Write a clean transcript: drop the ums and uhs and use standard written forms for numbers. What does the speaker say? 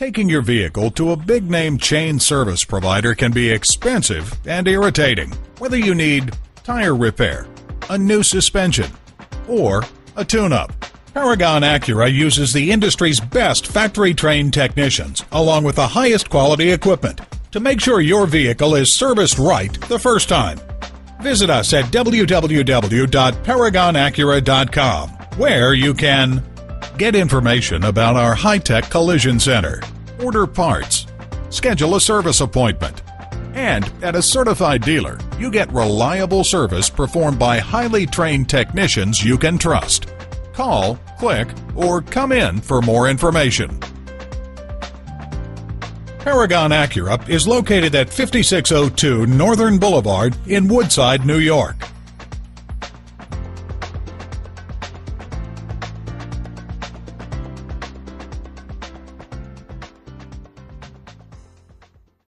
Taking your vehicle to a big-name chain service provider can be expensive and irritating. Whether you need tire repair, a new suspension, or a tune-up, Paragon Acura uses the industry's best factory-trained technicians along with the highest quality equipment to make sure your vehicle is serviced right the first time. Visit us at www.paragonacura.com, where you can get information about our high-tech collision center, order parts, schedule a service appointment, and at a certified dealer, you get reliable service performed by highly trained technicians you can trust. Call, click, or come in for more information. Paragon Acura is located at 5602 Northern Boulevard in Woodside, New York.